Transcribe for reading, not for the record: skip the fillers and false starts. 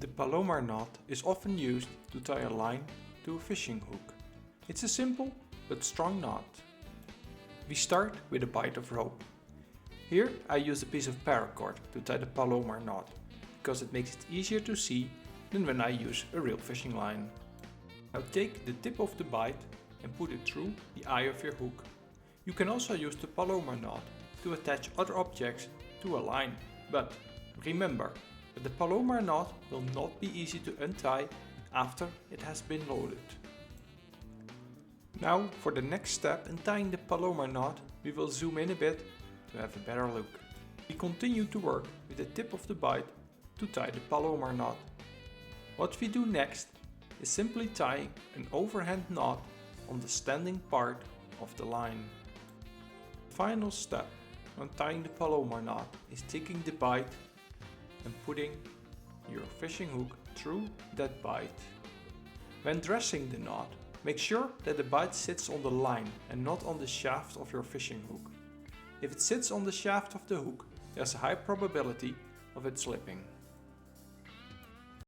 The Palomar knot is often used to tie a line to a fishing hook. It's a simple but strong knot. We start with a bight of rope. Here I use a piece of paracord to tie the Palomar knot because it makes it easier to see than when I use a real fishing line. Now take the tip of the bight and put it through the eye of your hook. You can also use the Palomar knot to attach other objects to a line, but remember that the Palomar knot will not be easy to untie after it has been loaded. Now for the next step in tying the Palomar knot, we will zoom in a bit to have a better look. We continue to work with the tip of the bight to tie the Palomar knot. What we do next is simply tying an overhand knot on the standing part of the line. The final step when tying the Palomar knot is taking the bight and putting your fishing hook through that bight. When dressing the knot, make sure that the bight sits on the line and not on the shaft of your fishing hook. If it sits on the shaft of the hook, there's a high probability of it slipping.